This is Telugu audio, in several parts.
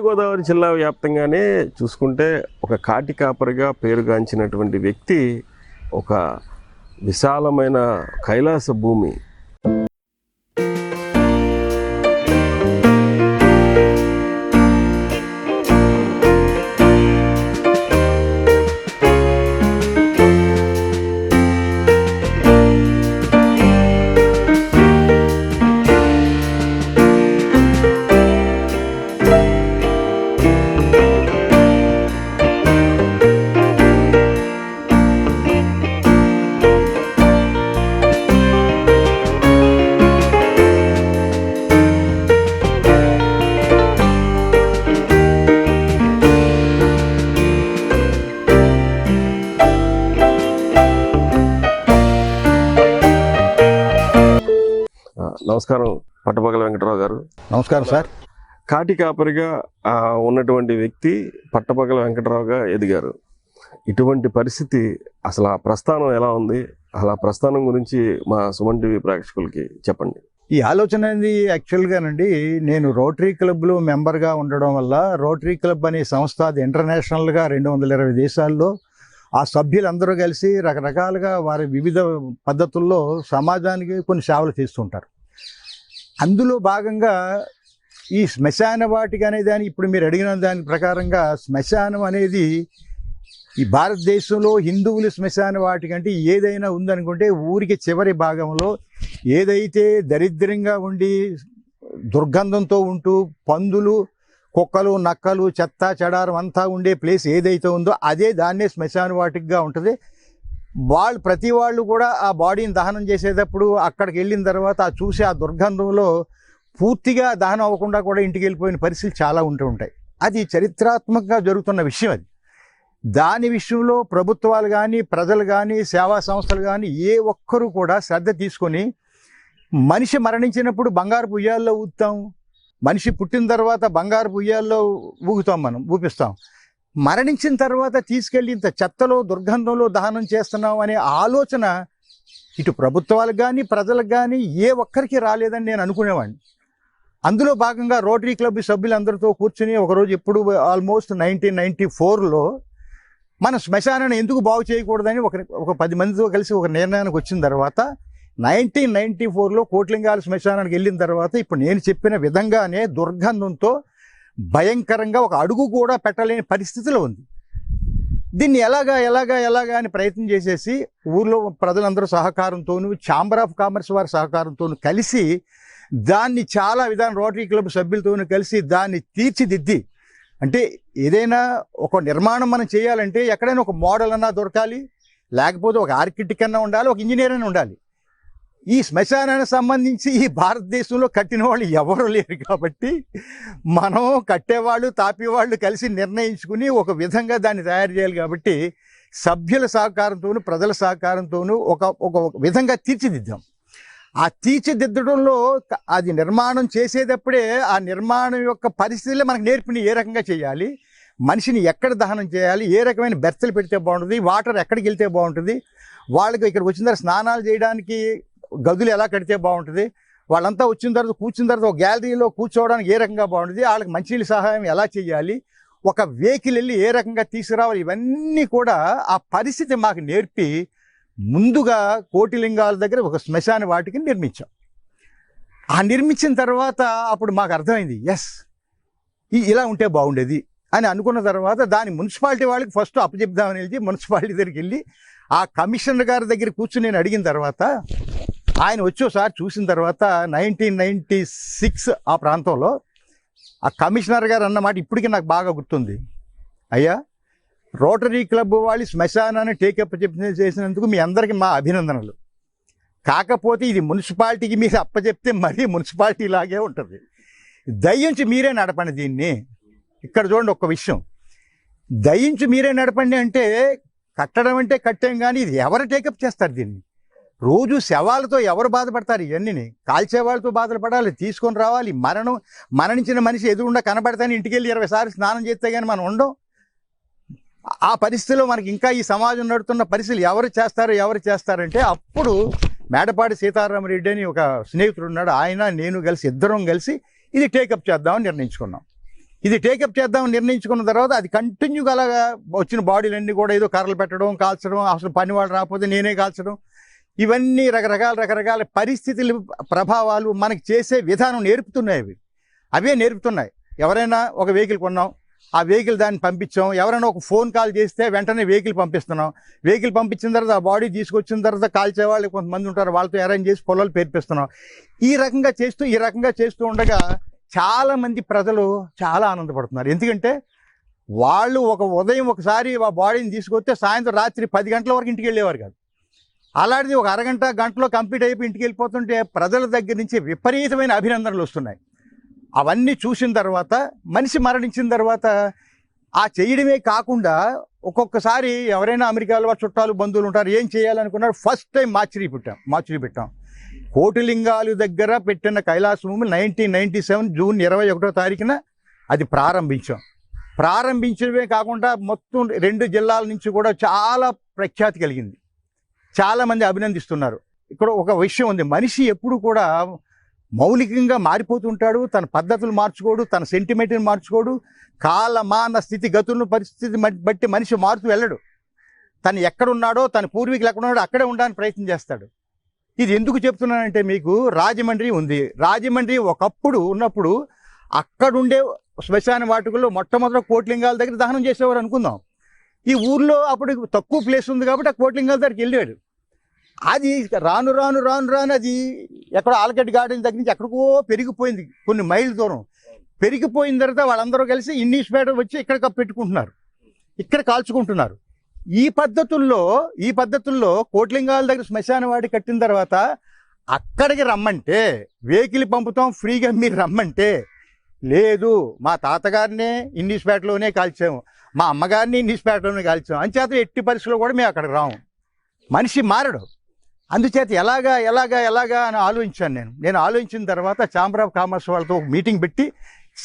తూర్పుగోదావరి జిల్లా వ్యాప్తంగానే చూసుకుంటే ఒక కాటి కాపరిగా పేరుగాంచినటువంటి వ్యక్తి ఒక విశాలమైన కైలాస భూమి. నమస్కారం పట్టపగల వెంకటరావు గారు. నమస్కారం సార్. కాటి కాపరిగా ఉన్నటువంటి వ్యక్తి పట్టపగల వెంకటరావుగా ఎదిగారు. ఇటువంటి పరిస్థితి అసలు ఆ ప్రస్థానం ఎలా ఉంది? అసలు ఆ ప్రస్థానం గురించి మా సుమన్ టీవీ ప్రేక్షకులకి చెప్పండి. ఈ ఆలోచన అనేది యాక్చువల్గానండి, నేను రోటరీ క్లబ్లో మెంబర్గా ఉండడం వల్ల రోటరీ క్లబ్ అనే సంస్థ అది ఇంటర్నేషనల్గా 220 దేశాల్లో ఆ సభ్యులందరూ కలిసి రకరకాలుగా వారి వివిధ పద్ధతుల్లో సమాజానికి కొన్ని సేవలు చేస్తుంటారు. అందులో భాగంగా ఈ శ్మశాన వాటిక అనే దాని ఇప్పుడు మీరు అడిగిన దాని ప్రకారంగా శ్మశానం అనేది ఈ భారతదేశంలో హిందువులు శ్మశాన వాటిక అంటే ఏదైనా ఉందనుకుంటే ఊరికి చివరి భాగంలో ఏదైతే దరిద్రంగా ఉండి దుర్గంధంతో ఉంటూ పందులు కుక్కలు నక్కలు చెత్త చెడారం అంతా ఉండే ప్లేస్ ఏదైతే ఉందో అదే దాన్నే శ్మశాన వాటికగా ఉంటుంది. వాళ్ళు ప్రతి వాళ్ళు కూడా ఆ బాడీని దహనం చేసేటప్పుడు అక్కడికి వెళ్ళిన తర్వాత ఆ చూసి ఆ దుర్గంధంలో పూర్తిగా దహనం అవ్వకుండా కూడా ఇంటికి వెళ్ళిపోయిన పరిస్థితులు చాలా ఉంటూ ఉంటాయి. అది చరిత్రాత్మకంగా జరుగుతున్న విషయం. అది దాని విషయంలో ప్రభుత్వాలు కానీ ప్రజలు కానీ సేవా సంస్థలు కానీ ఏ ఒక్కరూ కూడా శ్రద్ధ తీసుకొని మనిషి మరణించినప్పుడు బంగారు ఉయ్యాల్లో ఊగుతాం, మనిషి పుట్టిన తర్వాత బంగారు ఉయ్యాల్లో ఊగుతాం, మనం ఊపిస్తాం. మరణించిన తర్వాత తీసుకెళ్ళి ఇంత చెత్తలో దుర్గంధంలో దహనం చేస్తున్నాం అనే ఆలోచన ఇటు ప్రభుత్వాలకు కానీ ప్రజలకు కానీ ఏ ఒక్కరికి రాలేదని నేను అనుకునేవాడిని. అందులో భాగంగా రోటరీ క్లబ్ సభ్యులందరితో కూర్చుని ఒకరోజు ఎప్పుడు ఆల్మోస్ట్ 1994లో మన శ్మశానాన్ని ఎందుకు బాగు చేయకూడదని ఒక 10 మందితో కలిసి ఒక నిర్ణయానికి వచ్చిన తర్వాత 1994లో కోట్లింగాల శ్మశానానికి వెళ్ళిన తర్వాత ఇప్పుడు నేను చెప్పిన విధంగానే దుర్గంధంతో భయంకరంగా ఒక అడుగు కూడా పెట్టలేని పరిస్థితిలో ఉంది. దీన్ని ఎలాగా అని ప్రయత్నం చేసేసి ఊర్లో ప్రజలందరూ సహకారంతోనూ ఛాంబర్ ఆఫ్ కామర్స్ వారి సహకారంతోనూ కలిసి దాన్ని చాలా విధానం రోటరీ క్లబ్ సభ్యులతోనూ కలిసి దాన్ని తీర్చిదిద్ది, అంటే ఏదైనా ఒక నిర్మాణం మనం చేయాలంటే ఎక్కడైనా ఒక మోడల్ అన్నా దొరకాలి, లేకపోతే ఒక ఆర్కిటెక్ట్ అన్నా ఉండాలి, ఒక ఇంజనీర్ అన్నా ఉండాలి. ఈ శ్మశానానికి సంబంధించి ఈ భారతదేశంలో కట్టిన వాళ్ళు ఎవరు లేరు కాబట్టి మనం కట్టేవాళ్ళు తాపేవాళ్ళు కలిసి నిర్ణయించుకుని ఒక విధంగా దాన్ని తయారు చేయాలి. కాబట్టి సభ్యుల సహకారంతోనూ ప్రజల సహకారంతోనూ ఒక విధంగా తీర్చిదిద్దాం. ఆ తీర్చిదిద్దడంలో అది నిర్మాణం చేసేటప్పుడే ఆ నిర్మాణం యొక్క పరిస్థితులే మనకు నేర్పిన ఏ రకంగా చేయాలి, మనిషిని ఎక్కడ దహనం చేయాలి, ఏ రకమైన బెర్తలు పెడితే బాగుంటుంది, వాటర్ ఎక్కడికి వెళ్తే బాగుంటుంది, వాళ్ళకి ఇక్కడికి వచ్చిన తర్వాత స్నానాలు చేయడానికి గదులు ఎలా కడితే బాగుంటుంది, వాళ్ళంతా వచ్చిన తర్వాత కూర్చున్న తర్వాత ఒక గ్యాలరీలో కూర్చోవడానికి ఏ రకంగా బాగుంటుంది, వాళ్ళకి మంచినీళ్ళ సహాయం ఎలా చేయాలి, ఒక వెహికల్ వెళ్ళి ఏ రకంగా తీసుకురావాలి, ఇవన్నీ కూడా ఆ పరిస్థితి మాకు నేర్పి ముందుగా కోటిలింగాల దగ్గర ఒక శ్మశాన వాటికని నిర్మించాం. ఆ నిర్మించిన తర్వాత అప్పుడు మాకు అర్థమైంది, ఎస్ ఇలా ఉంటే బాగుండేది అని అనుకున్న తర్వాత దాని మున్సిపాలిటీ వాళ్ళకి ఫస్ట్ అప్పచెప్దామని వెళ్ళి మున్సిపాలిటీ దగ్గరికి వెళ్ళి ఆ కమిషనర్ గారి దగ్గర కూర్చుని నేను అడిగిన తర్వాత ఆయన వచ్చోసారి చూసిన తర్వాత 1996 ఆ ప్రాంతంలో ఆ కమిషనర్ గారు అన్నమాట ఇప్పటికీ నాకు బాగా గుర్తుంది. అయ్యా, రోటరీ క్లబ్ వాళ్ళు శ్మశానాన్ని టేకప్ చేసినందుకు మీ అందరికీ మా అభినందనలు. కాకపోతే ఇది మున్సిపాలిటీకి మీరు అప్పచెప్తే మరీ మున్సిపాలిటీ లాగే ఉంటుంది. దయించి మీరే నడపండి దీన్ని. ఇక్కడ చూడండి ఒక్క విషయం, దయించి మీరే నడపండి అంటే కట్టడం అంటే కట్టాం, కానీ ఇది ఎవరు టేకప్ చేస్తారు దీన్ని? రోజు శవాలతో ఎవరు బాధపడతారు? ఇవన్నీ కాల్చేవాళ్ళతో బాధలు పడాలి, తీసుకొని రావాలి. మరణించిన మనిషి ఎదురుండా కనబడతాను ఇంటికి వెళ్ళి 20 సార్లు స్నానం చేస్తే కానీ మనం ఉండం. ఆ పరిస్థితిలో మనకి ఇంకా ఈ సమాజం నడుతున్న పరిస్థితులు ఎవరు చేస్తారంటే అప్పుడు మేడపాటి సీతారామరెడ్డి అని ఒక స్నేహితుడు ఉన్నాడు, ఆయన నేను కలిసి ఇద్దరం కలిసి ఇది టేకప్ చేద్దామని నిర్ణయించుకున్నాం. ఇది టేకప్ చేద్దామని నిర్ణయించుకున్న తర్వాత అది కంటిన్యూగా అలాగా వచ్చిన బాడీలన్నీ కూడా ఏదో కర్రలు పెట్టడం, కాల్చడం, అసలు పని వాళ్ళు రాకపోతే నేనే కాల్చడం, ఇవన్నీ రకరకాల పరిస్థితుల ప్రభావాలు మనకి చేసే విధానం నేర్పుతున్నాయి. అవే నేర్పుతున్నాయి. ఎవరైనా ఒక వెహికల్ కొన్నాం, ఆ వెహికల్ దాన్ని పంపించాం, ఎవరైనా ఒక ఫోన్ కాల్ చేస్తే వెంటనే వెహికల్ పంపిస్తున్నాం, వెహికల్ పంపించిన తర్వాత ఆ బాడీ తీసుకొచ్చిన తర్వాత కాల్చే వాళ్ళు కొంతమంది ఉంటారు, వాళ్ళతో అరేంజ్ చేసి పొలాలు పేర్పిస్తున్నాం. ఈ రకంగా చేస్తూ ఉండగా చాలామంది ప్రజలు చాలా ఆనందపడుతున్నారు. ఎందుకంటే వాళ్ళు ఉదయం ఒకసారి ఆ బాడీని తీసుకొస్తే సాయంత్రం రాత్రి 10 గంటల వరకు ఇంటికి వెళ్ళేవారు కాదు. అలాంటిది ఒక గంటలో కంప్లీట్ అయిపోయి ఇంటికి వెళ్ళిపోతుంటే ప్రజల దగ్గర నుంచి విపరీతమైన అభినందనలు వస్తున్నాయి. అవన్నీ చూసిన తర్వాత మనిషి మరణించిన తర్వాత ఆ చేయడమే కాకుండా ఒక్కొక్కసారి ఎవరైనా అమెరికాలో చుట్టాలు బంధువులు ఉంటారు, ఏం చేయాలనుకున్నారు, ఫస్ట్ టైం మార్చురీ పెట్టాం. కోటిలింగాలు దగ్గర పెట్టిన కైలాసభూమి 1997 జూన్ 21వ తారీఖున అది ప్రారంభించడమే కాకుండా మొత్తం 2 జిల్లాల నుంచి కూడా చాలా ప్రఖ్యాతి కలిగింది. చాలామంది అభినందిస్తున్నారు. ఇక్కడ ఒక విషయం ఉంది, మనిషి ఎప్పుడు కూడా మౌలికంగా మారిపోతుంటాడు, తన పద్ధతులు మార్చుకోడు, తన సెంటిమెంట్ని మార్చుకోడు, కాలమాన స్థితిగతులను పరిస్థితి బట్టి మనిషి మారుతూ వెళ్ళడు. తను ఎక్కడున్నాడో, తన పూర్వీకులు ఎక్కడున్నాడో అక్కడే ఉండడానికి ప్రయత్నం చేస్తాడు. ఇది ఎందుకు చెప్తున్నానంటే, మీకు రాజమండ్రి ఉంది. రాజమండ్రి ఒకప్పుడు ఉన్నప్పుడు అక్కడుండే శ్మశాన వాటికల్లో మొట్టమొదటి కోట్లింగాల దగ్గర దహనం చేసేవారు అనుకుందాం. ఈ ఊర్లో అప్పుడు తక్కువ ప్లేస్ ఉంది కాబట్టి ఆ కోట్లింగాల దగ్గరికి వెళ్ళాడు. అది రాను అది ఎక్కడో ఆలగడ్డ గార్డెన్ దగ్గర నుంచి ఎక్కడికో పెరిగిపోయింది, కొన్ని మైళ్ళ దూరం పెరిగిపోయిన తర్వాత వాళ్ళందరూ కలిసి ఇన్నీస్పేట వచ్చి ఇక్కడ పెట్టుకుంటున్నారు, ఇక్కడ కాల్చుకుంటున్నారు. ఈ పద్ధతుల్లో కోట్లింగాల దగ్గర శ్మశాన వాడి కట్టిన తర్వాత అక్కడికి రమ్మంటే వెహికల్ పంపుతాం ఫ్రీగా, మీరు రమ్మంటే లేదు, మా తాతగారినే ఇన్నీస్పేటలోనే కాల్చాము, మా అమ్మగారిని ఇన్నీస్పేటలోనే కాల్చాము, అంచేత ఎట్టి పరిస్థితుల్లో కూడా మేము అక్కడికి రాము. మనిషి మారడు. అందుచేత ఎలాగా అని ఆలోచించాను నేను ఆలోచించిన తర్వాత ఛాంబర్ ఆఫ్ కామర్స్ వాళ్ళతో ఒక మీటింగ్ పెట్టి,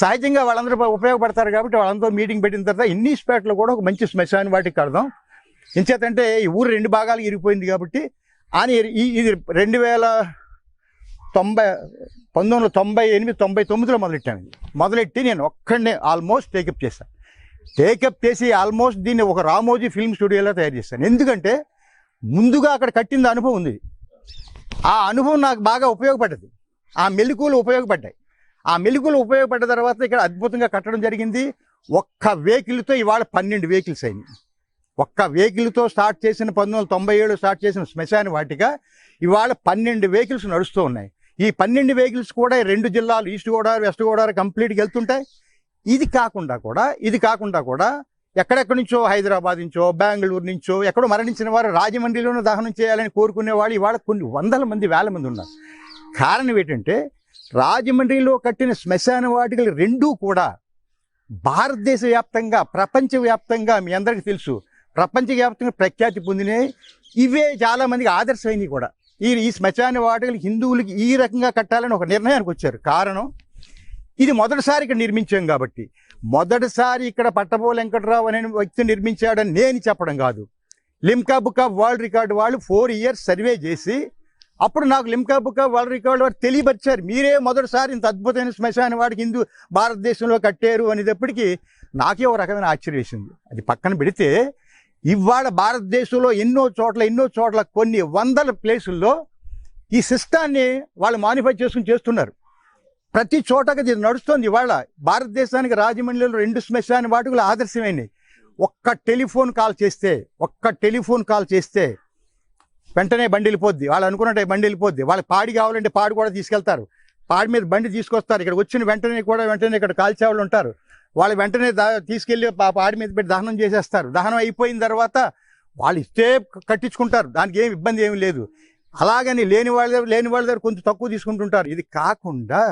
సహజంగా వాళ్ళందరూ ఉపయోగపడతారు కాబట్టి వాళ్ళందరూ మీటింగ్ పెట్టిన తర్వాత ఇన్నీస్పేటలో కూడా ఒక మంచి శ్మశాన వాటికి కడదాం. ఎంచేతంటే ఈ ఊరు 2 భాగాలు ఇరిగిపోయింది కాబట్టి అని ఇది 1998-99లో మొదలెట్టి నేను ఒక్కడనే ఆల్మోస్ట్ టేకప్ చేసి ఆల్మోస్ట్ దీన్ని ఒక రామోజీ ఫిల్మ్ స్టూడియోలో తయారు చేశాను. ఎందుకంటే ముందుగా అక్కడ కట్టిన అనుభవం ఉంది. ఆ అనుభవం నాకు బాగా ఉపయోగపడ్డది. ఆ మెలకువలు ఉపయోగపడ్డ తర్వాత ఇక్కడ అద్భుతంగా కట్టడం జరిగింది. ఒక్క వెహికల్తో ఇవాళ 12 వెహికల్స్ అయినాయి. ఒక్క వెహికల్తో స్టార్ట్ చేసిన 1997 స్టార్ట్ చేసిన శ్మశాన వాటిక ఇవాళ 12 వెహికల్స్ నడుస్తూ ఉన్నాయి. ఈ 12 వెహికల్స్ కూడా 2 జిల్లాలు ఈస్ట్ గోదావరి వెస్ట్ గోదావరి కంప్లీట్గా వెళ్తుంటాయి. ఇది కాకుండా కూడా ఎక్కడెక్కడి నుంచో, హైదరాబాద్ నుంచో, బెంగళూరు నుంచో, ఎక్కడో మరణించిన వారు రాజమండ్రిలోనూ దహనం చేయాలని కోరుకునేవాళ్ళు ఇవాళ కొన్ని వేల మంది ఉన్నారు. కారణం ఏంటంటే రాజమండ్రిలో కట్టిన శ్మశాన వాటికలు 2 కూడా భారతదేశ వ్యాప్తంగా, ప్రపంచవ్యాప్తంగా మీ అందరికీ తెలుసు, ప్రపంచవ్యాప్తంగా ప్రఖ్యాతి పొందినాయి. ఇవే చాలామందికి ఆదర్శమైనవి కూడా. ఈ శ్మశాన వాటికలు హిందువులకి ఈ రకంగా కట్టాలని ఒక నిర్ణయానికి వచ్చారు. కారణం, ఇది మొదటిసారి ఇక్కడ నిర్మించాం కాబట్టి. మొదటిసారి ఇక్కడ పట్టబోలు వెంకటరావు అనే వ్యక్తి నిర్మించాడని నేను చెప్పడం కాదు. Limca book of world record వాళ్ళు 4 ఇయర్స్ సర్వే చేసి అప్పుడు నాకు Limca book of world record వారు తెలియపరిచారు, మీరే మొదటిసారి ఇంత అద్భుతమైన శ్మశాన వాడికి హిందూ భారతదేశంలో కట్టారు అనేటప్పటికీ నాకే ఒక రకమైన ఆశ్చర్యం వేసింది. అది పక్కన పెడితే ఇవాళ భారతదేశంలో ఎన్నో చోట్ల కొన్ని వందల ప్లేసుల్లో ఈ సిస్టాన్ని వాళ్ళు మానిఫై చేస్తున్నారు. ప్రతి చోటకి ఇది నడుస్తుంది. ఇవాళ భారతదేశానికి రాజమండ్రిలో 2 శ్మశాన వాటికలు ఆదర్శమైనవి. ఒక్క టెలిఫోన్ కాల్ చేస్తే వెంటనే బండి వెళ్ళిపోద్ది. వాళ్ళు అనుకున్నట్టే బండి వెళ్ళిపోద్ది. వాళ్ళకి పాడి కావాలంటే పాడి కూడా తీసుకెళ్తారు, పాడి మీద బండి తీసుకొస్తారు. ఇక్కడ వచ్చిన వెంటనే ఇక్కడ కాల్చేవాళ్ళు ఉంటారు, వాళ్ళు వెంటనే తీసుకెళ్ళి పాడి మీద పెట్టి దహనం చేసేస్తారు. దహనం అయిపోయిన తర్వాత వాళ్ళు ఇస్తే కట్టించుకుంటారు, దానికి ఏమి ఇబ్బంది ఏమి లేదు. అలాగని లేని వాళ్ళ దగ్గర కొంచెం తక్కువ తీసుకుంటుంటారు. ఇది కాకుండా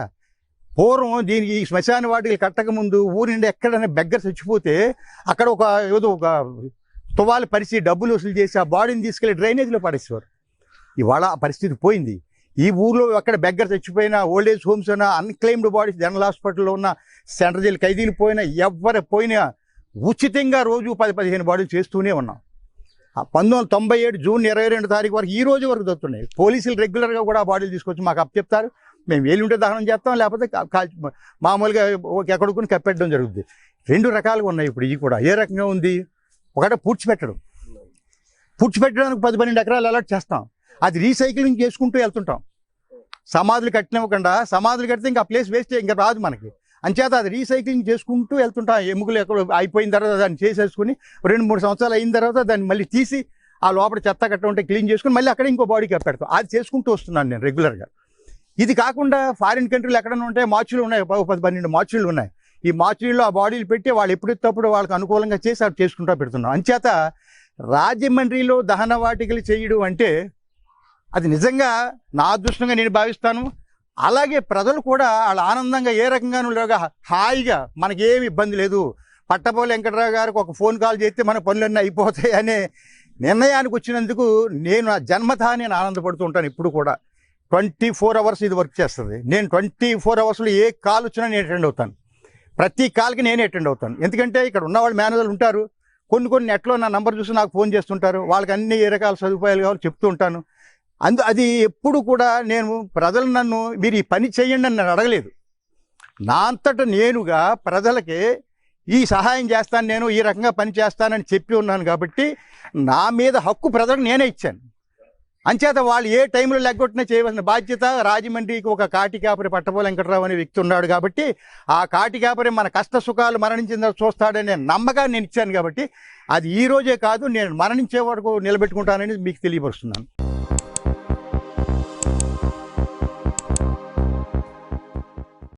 పూర్వం దీనికి ఈ శ్మశాన వాటికి కట్టక ముందు ఊరి నుండి ఎక్కడైనా బెగ్గర చచ్చిపోతే అక్కడ ఏదో ఒక తువాలు పరిచి డబ్బులు వసూలు చేసి ఆ బాడీని తీసుకెళ్లి డ్రైనేజ్లో పడేసేవారు. ఇవాళ ఆ పరిస్థితి పోయింది. ఈ ఊర్లో ఎక్కడ బెగ్గర చచ్చిపోయినా, ఓల్డేజ్ హోమ్స్ అయినా, అన్క్లెయిమ్డ్ బాడీస్ జనరల్ హాస్పిటల్లో ఉన్న సెంట్రల్ జైలు ఖైదీలు పోయినా, ఎవరు పోయినా ఉచితంగా రోజు 10-15 బాడీలు చేస్తూనే ఉన్నాం. 1997 జూన్ 22 తారీఖు వరకు ఈ రోజు వరకు దొరుకుతున్నాయి. పోలీసులు రెగ్యులర్గా కూడా బాడీలు తీసుకొచ్చి మాకు అప్పచెప్తారు. మేము వేలు ఉంటే దహనం చేస్తాం, లేకపోతే మామూలుగా ఎక్కడుకుని కప్పెట్టడం జరుగుతుంది. 2 రకాలుగా ఉన్నాయి ఇప్పుడు. ఇవి కూడా ఏ రకంగా ఉంది, ఒకటే పూడ్చిపెట్టడం. పూడ్చిపెట్టడానికి 10-12 ఎకరాలు అలాట్ చేస్తాం, అది రీసైక్లింగ్ చేసుకుంటూ వెళ్తుంటాం. సమాధులు కట్టినివ్వకుండా, సమాధులు కడితే ఇంకా ప్లేస్ వేస్ట్ ఇంకా రాదు మనకి. అంచేత అది రీసైక్లింగ్ చేసుకుంటూ వెళ్తుంటాం. ఎముకలు ఎక్కడ అయిపోయిన తర్వాత దాన్ని చేసేసుకుని 2-3 సంవత్సరాలు అయిన తర్వాత దాన్ని మళ్ళీ తీసి ఆ లోపల చెత్త కట్ట ఉంటే క్లీన్ చేసుకుని మళ్ళీ అక్కడ ఇంకో బాడీకి పెడతాం. అది చేసుకుంటూ వస్తున్నాను నేను రెగ్యులర్గా. ఇది కాకుండా ఫారిన్ కంట్రీలు ఎక్కడైనా ఉంటాయి, మార్చులు ఉన్నాయి, 10-12 మార్చులు ఉన్నాయి. ఈ మార్చుల్లో ఆ బాడీలు పెట్టి వాళ్ళు ఎప్పుడెప్పుడు వాళ్ళకి అనుకూలంగా చేసి అవి చేసుకుంటూ పెడుతున్నాం. అంచేత రాజమండ్రిలో దహన వాటికలు చేయడం అంటే అది నిజంగా నా అదృష్టంగా నేను భావిస్తాను. అలాగే ప్రజలు కూడా వాళ్ళు ఆనందంగా ఏ రకంగానూ లేగా హాయిగా మనకేమి ఇబ్బంది లేదు, పట్టపోలు వెంకటరావు గారికి ఒక ఫోన్ కాల్ చేస్తే మన పనులన్నీ అయిపోతాయి అనే నిర్ణయానికి వచ్చినందుకు నేను ఆ జన్మతా నేను ఆనందపడుతూ ఉంటాను. ఇప్పుడు కూడా 24 అవర్స్ ఇది వర్క్ చేస్తుంది. నేను 24 అవర్స్లో ఏ కాల్ వచ్చినా నేను అటెండ్ అవుతాను. ప్రతి కాల్కి నేనే అటెండ్ అవుతాను. ఎందుకంటే ఇక్కడ ఉన్నవాళ్ళు మేనేజర్లు ఉంటారు, కొన్ని నెట్లో నా నంబర్ చూసి నాకు ఫోన్ చేస్తుంటారు, వాళ్ళకి అన్ని ఏ రకాల సదుపాయాలు కావాలో చెప్తూ ఉంటాను. అది ఎప్పుడు కూడా నేను ప్రజలు నన్ను మీరు ఈ పని చేయండి అని నన్ను అడగలేదు. నా అంతటా నేనుగా ప్రజలకి ఈ సహాయం చేస్తాను, నేను ఈ రకంగా పని చేస్తానని చెప్పి ఉన్నాను. కాబట్టి నా మీద హక్కు ప్రజలకు నేనే ఇచ్చాను. అంచేత వాళ్ళు ఏ టైంలో లెగ్గొట్టినా చేయవలసిన బాధ్యత రాజమండ్రికి ఒక కాటికాపరి పట్టపోలు వెంకటరావు అనే వ్యక్తి ఉన్నాడు. కాబట్టి ఆ కాటికాపరి మన కష్ట సుఖాలు మరణించిన చూస్తాడనే నమ్మకాన్ని నేను ఇచ్చాను. కాబట్టి అది ఈ రోజే కాదు, నేను మరణించే వరకు నిలబెట్టుకుంటానని మీకు తెలియపరుస్తున్నాను.